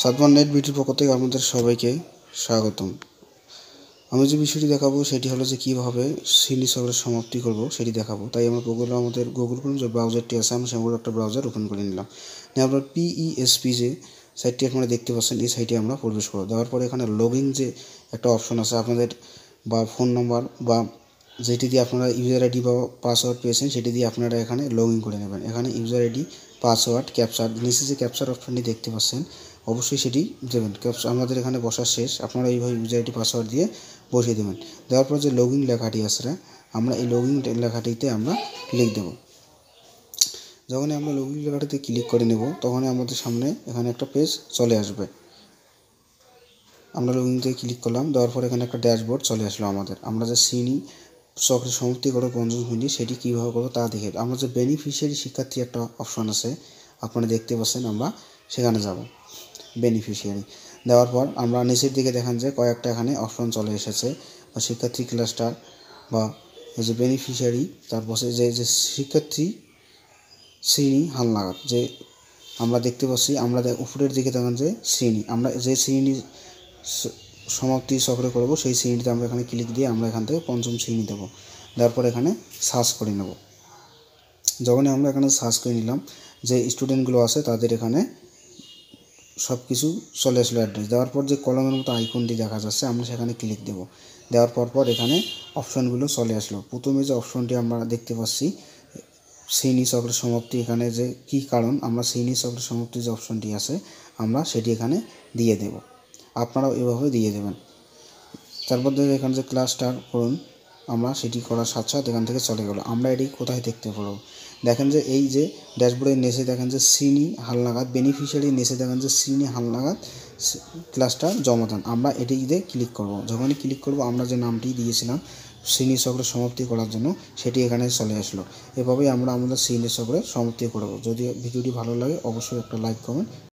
সাতবার নেট বিটির পক্ষ থেকে আপনাদের সবাইকে স্বাগতম। আমি যে বিষয়টি দেখাবো সেটি হলো যে কীভাবে শ্রেণী সকলের সমাপ্তি করব সেটি দেখাবো। তাই আমরা আমাদের গুগল ক্রোম যে ব্রাউজারটি আছে আমরা সেগুলো একটা ব্রাউজার ওপেন করে নিলাম। নিয়ে আপনার PESP যে সাইটটি আপনারা দেখতে পাচ্ছেন এই সাইটে আমরা প্রবেশ করব। দেওয়ার পরে এখানে লগইন যে একটা অপশন আছে আপনাদের বা ফোন নাম্বার বা যেটি দিয়ে আপনারা ইউজার আইডি বা পাসওয়ার্ড পেয়েছেন সেটি দিয়ে আপনারা এখানে লগ ইন করে নেবেন। এখানে ইউজার আইডি পাসওয়ার্ড ক্যাপচার নিচে যে ক্যাপচার অপশনটি দেখতে পাচ্ছেন অবশ্যই সেটি দেবেন। আমাদের এখানে বসা শেষ, আপনারা এইভাবে ইউজার আইডি পাসওয়ার্ড দিয়ে বসিয়ে দেবেন। দেওয়ার পর যে লগ ইন লেখাটি আছে আমরা এই লগ ইন লেখাটিতে আমরা ক্লিক দেব। যখনই আমরা লগ ইন লেখাটিতে ক্লিক করে নেব তখনই আমাদের সামনে এখানে একটা পেজ চলে আসবে। আমরা লগ ইনতে ক্লিক করলাম, দেওয়ার পর এখানে একটা ড্যাশবোর্ড চলে আসলো আমাদের। আমরা যে শ্রেণী সকলের সমাপ্তি করবো পঞ্চম শ্রেণী সেটি কীভাবে করবো তা দেখে আমরা যে বেনিফিশিয়ারি শিক্ষার্থী একটা অপশন আছে আপনারা দেখতে পাচ্ছেন, আমরা সেখানে যাব। বেনিফিশিয়ারি দেওয়ার পর আমরা নিচের দিকে দেখেন যে কয়েকটা এখানে অপশন চলে এসেছে, বা শিক্ষার্থী ক্লাস্টার বা এই যে বেনিফিশিয়ারি, তারপর যে যে শিক্ষার্থী শ্রেণী হালনাগাদ যে আমরা দেখতে পাচ্ছি। আমরা উপরের দিকে দেখেন যে শ্রেণী, আমরা যে শ্রেণী সমাপ্তি চক্রে করব সেই শ্রেণীতে আমরা এখানে ক্লিক দিয়ে আমরা এখান থেকে পঞ্চম শ্রেণী দেবো। দেওয়ার পর এখানে সার্চ করে নেব। যখনই আমরা এখানে সার্চ করে নিলাম যে স্টুডেন্টগুলো আছে তাদের এখানে সব কিছু চলে আসলো অ্যাড্রেস। দেওয়ার পর যে কলমের মতো আইকনটি দেখা যাচ্ছে আমরা সেখানে ক্লিক দেব। দেওয়ার পর এখানে অপশনগুলো চলে আসলো। প্রথমে যে অপশনটি আমরা দেখতে পাচ্ছি শ্রেণী চক্রের সমাপ্তি, এখানে যে কী কারণ আমরা শ্রেণী চক্রের সমাপ্তি যে অপশনটি আছে আমরা সেটি এখানে দিয়ে দেব। আপনারাও এভাবে দিয়ে দেবেন। তারপর এখানে যে ক্লাস স্টার্ট করুন আমরা সেটি করার সাথে সাথে এখান থেকে চলে গেল। আমরা এটি কোথায় দেখতে পারবো দেখেন যে এই যে ড্যাশবোর্ডের নিচে দেখেন যে শ্রেণী হালনাগাদ বেনিফিশিয়ারি নিচে দেখেন যে শ্রেণী হালনাগাদ ক্লাসটা জমাদান। আমরা এটিতে ক্লিক করব। যখনই ক্লিক করব আমরা যে নামটি দিয়েছিলাম শ্রেণী চক্রের সমাপ্তি করার জন্য সেটি এখানে চলে আসলো। এভাবেই আমরা আমাদের শ্রেণী চক্রের সমাপ্তি করব। যদি ভিডিওটি ভালো লাগে অবশ্যই একটা লাইক করবেন।